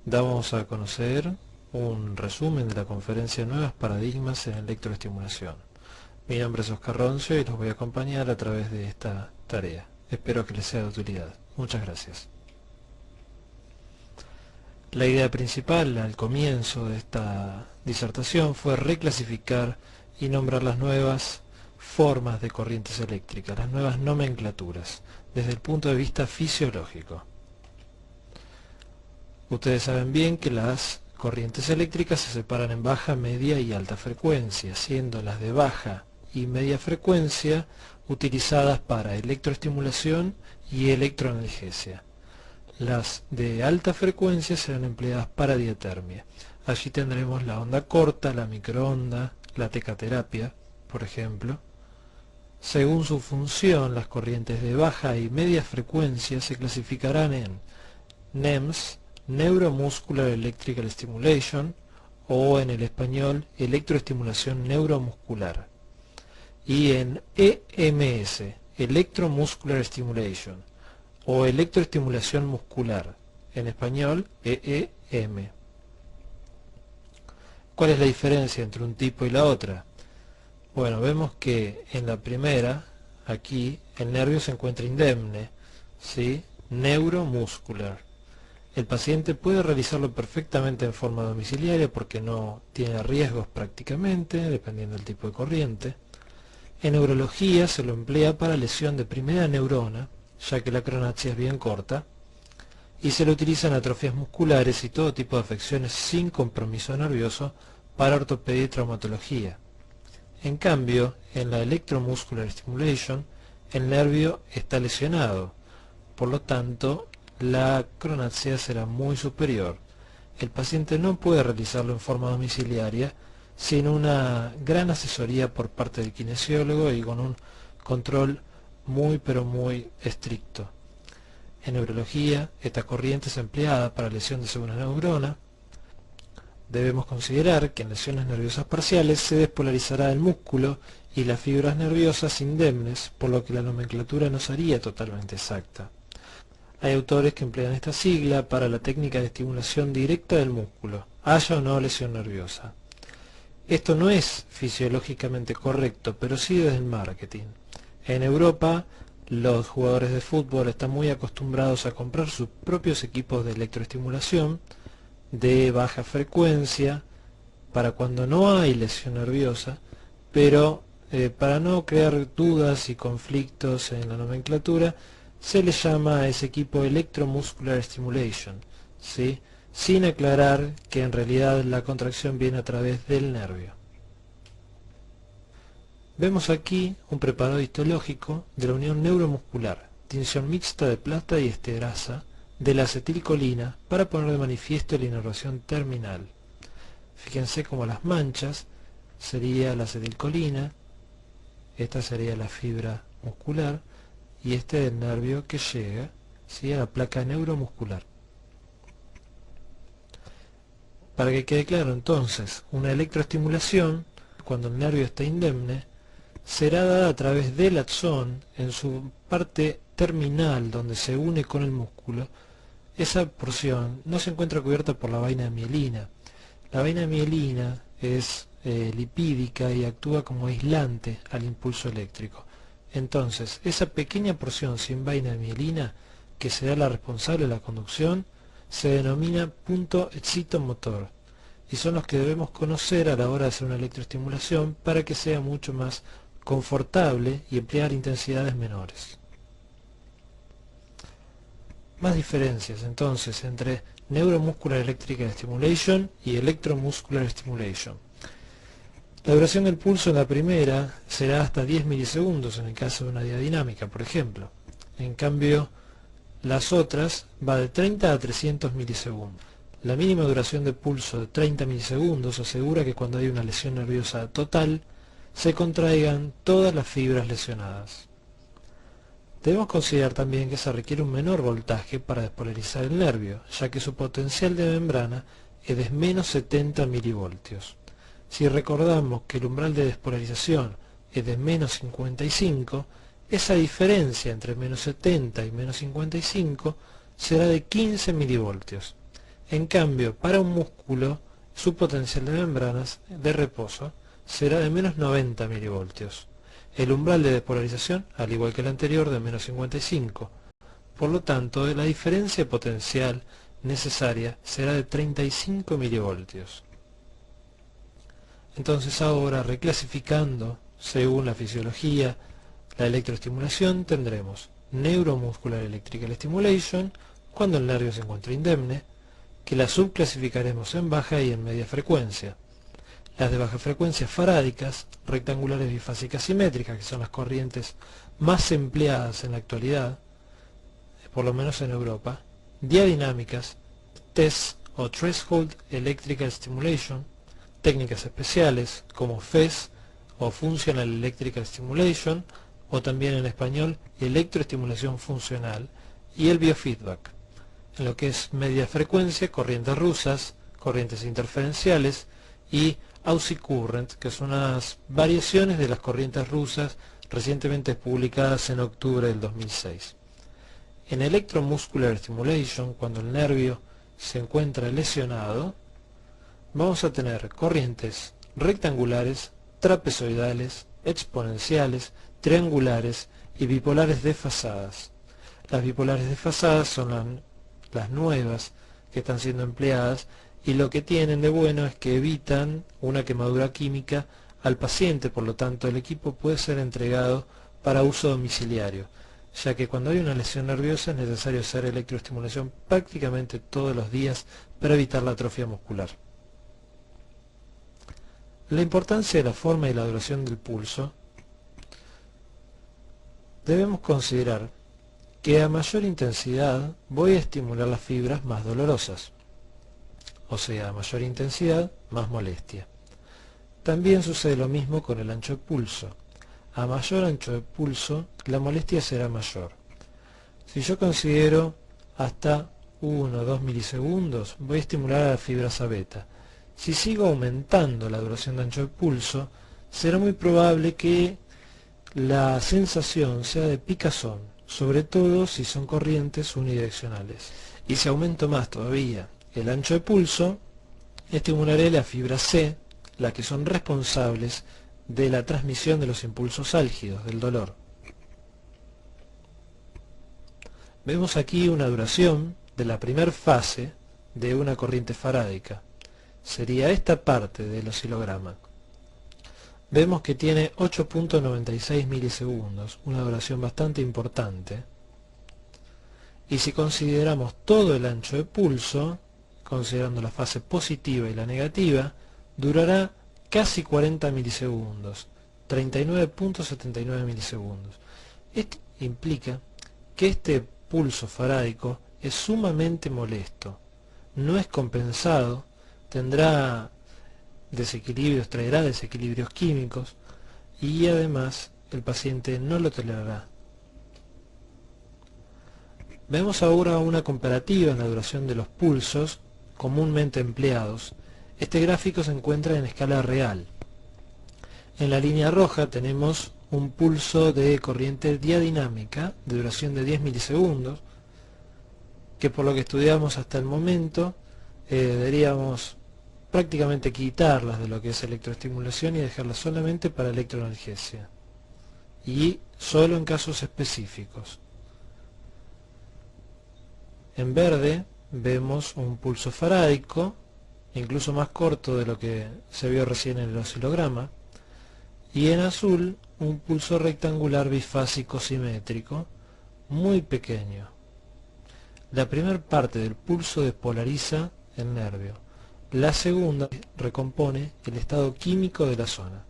Damos a conocer un resumen de la conferencia Nuevos Paradigmas en Electroestimulación. Mi nombre es Oscar Roncio y los voy a acompañar a través de esta tarea. Espero que les sea de utilidad. Muchas gracias. La idea principal al comienzo de esta disertación fue reclasificar y nombrar las nuevas formas de corrientes eléctricas, las nuevas nomenclaturas, desde el punto de vista fisiológico. Ustedes saben bien que las corrientes eléctricas se separan en baja, media y alta frecuencia, siendo las de baja y media frecuencia utilizadas para electroestimulación y electroanalgesia. Las de alta frecuencia serán empleadas para diatermia. Allí tendremos la onda corta, la microonda, la tecaterapia, por ejemplo. Según su función, las corrientes de baja y media frecuencia se clasificarán en NEMS, Neuromuscular Electrical Stimulation, o en el español, electroestimulación neuromuscular, y en EMS, Electromuscular Stimulation, o electroestimulación muscular, en español, EEM. ¿Cuál es la diferencia entre un tipo y la otra? Bueno, vemos que en la primera, aquí, el nervio se encuentra indemne, ¿sí? Neuromuscular. El paciente puede realizarlo perfectamente en forma domiciliaria porque no tiene riesgos prácticamente, dependiendo del tipo de corriente. En neurología se lo emplea para lesión de primera neurona, ya que la cronaxia es bien corta, y se lo utiliza en atrofias musculares y todo tipo de afecciones sin compromiso nervioso para ortopedia y traumatología. En cambio, en la electromuscular stimulation, el nervio está lesionado, por lo tanto, la cronaxia será muy superior. El paciente no puede realizarlo en forma domiciliaria sin una gran asesoría por parte del kinesiólogo y con un control muy estricto. En neurología, esta corriente es empleada para lesión de segunda neurona. Debemos considerar que en lesiones nerviosas parciales se despolarizará el músculo y las fibras nerviosas indemnes, por lo que la nomenclatura no sería totalmente exacta. Hay autores que emplean esta sigla para la técnica de estimulación directa del músculo, haya o no lesión nerviosa. Esto no es fisiológicamente correcto, pero sí desde el marketing. En Europa, los jugadores de fútbol están muy acostumbrados a comprar sus propios equipos de electroestimulación de baja frecuencia para cuando no hay lesión nerviosa, pero para no crear dudas y conflictos en la nomenclatura, se le llama a ese equipo Electromuscular Stimulation, ¿sí? Sin aclarar que en realidad la contracción viene a través del nervio. Vemos aquí un preparado histológico de la unión neuromuscular, tinción mixta de plata y esterasa de la acetilcolina para poner de manifiesto la inervación terminal. Fíjense cómo las manchas sería la acetilcolina, esta sería la fibra muscular, y este es el nervio que llega, ¿sí?, a la placa neuromuscular. Para que quede claro entonces, una electroestimulación, cuando el nervio está indemne, será dada a través del axón en su parte terminal donde se une con el músculo. Esa porción no se encuentra cubierta por la vaina de mielina. La vaina de mielina es lipídica y actúa como aislante al impulso eléctrico. Entonces, esa pequeña porción sin vaina de mielina, que será la responsable de la conducción, se denomina punto excitomotor, y son los que debemos conocer a la hora de hacer una electroestimulación para que sea mucho más confortable y emplear intensidades menores. Más diferencias entonces entre Neuromuscular Electrical Stimulation y Electromuscular Stimulation. La duración del pulso en la primera será hasta 10 milisegundos en el caso de una diadinámica, por ejemplo. En cambio, las otras va de 30 a 300 milisegundos. La mínima duración de pulso de 30 milisegundos asegura que cuando hay una lesión nerviosa total, se contraigan todas las fibras lesionadas. Debemos considerar también que se requiere un menor voltaje para despolarizar el nervio, ya que su potencial de membrana es de menos 70 milivoltios. Si recordamos que el umbral de despolarización es de menos 55, esa diferencia entre menos 70 y menos 55 será de 15 milivoltios. En cambio, para un músculo, su potencial de membranas de reposo será de menos 90 milivoltios. El umbral de despolarización, al igual que el anterior, de menos 55. Por lo tanto, la diferencia potencial necesaria será de 35 milivoltios. Entonces ahora, reclasificando según la fisiología, la electroestimulación, tendremos Neuromuscular Electrical Stimulation, cuando el nervio se encuentra indemne, que la subclasificaremos en baja y en media frecuencia. Las de baja frecuencia farádicas, rectangulares bifásicas simétricas, que son las corrientes más empleadas en la actualidad, por lo menos en Europa, diadinámicas, TESS o Threshold Electrical Stimulation, técnicas especiales como FES o Functional Electrical Stimulation, o también en español electroestimulación funcional, y el biofeedback. En lo que es media frecuencia, corrientes rusas, corrientes interferenciales y Aussie Current, que son unas variaciones de las corrientes rusas recientemente publicadas en octubre del 2006. En Electromuscular Stimulation, cuando el nervio se encuentra lesionado, vamos a tener corrientes rectangulares, trapezoidales, exponenciales, triangulares y bipolares desfasadas. Las bipolares desfasadas son las nuevas que están siendo empleadas, y lo que tienen de bueno es que evitan una quemadura química al paciente, por lo tanto el equipo puede ser entregado para uso domiciliario, ya que cuando hay una lesión nerviosa es necesario hacer electroestimulación prácticamente todos los días para evitar la atrofia muscular. La importancia de la forma y la duración del pulso. Debemos considerar que a mayor intensidad voy a estimular las fibras más dolorosas, o sea, a mayor intensidad, más molestia. También sucede lo mismo con el ancho de pulso. A mayor ancho de pulso, la molestia será mayor. Si yo considero hasta 1 o 2 milisegundos, voy a estimular a la fibra beta. Si sigo aumentando la duración de ancho de pulso, será muy probable que la sensación sea de picazón, sobre todo si son corrientes unidireccionales. Y si aumento más todavía el ancho de pulso, estimularé la fibra C, las que son responsables de la transmisión de los impulsos álgidos, del dolor. Vemos aquí una duración de la primera fase de una corriente farádica. Sería esta parte del oscilograma. Vemos que tiene 8.96 milisegundos, una duración bastante importante. Y si consideramos todo el ancho de pulso, considerando la fase positiva y la negativa, durará casi 40 milisegundos, 39.79 milisegundos. Esto implica que este pulso farádico es sumamente molesto, no es compensado, tendrá desequilibrios, traerá desequilibrios químicos, y además el paciente no lo tolerará. Vemos ahora una comparativa en la duración de los pulsos comúnmente empleados. Este gráfico se encuentra en escala real. En la línea roja tenemos un pulso de corriente diadinámica de duración de 10 milisegundos, que por lo que estudiamos hasta el momento deberíamos prácticamente quitarlas de lo que es electroestimulación y dejarlas solamente para electroanalgesia, y solo en casos específicos. En verde vemos un pulso farádico, incluso más corto de lo que se vio recién en el oscilograma, y en azul un pulso rectangular bifásico simétrico, muy pequeño. La primera parte del pulso despolariza el nervio, la segunda recompone el estado químico de la zona.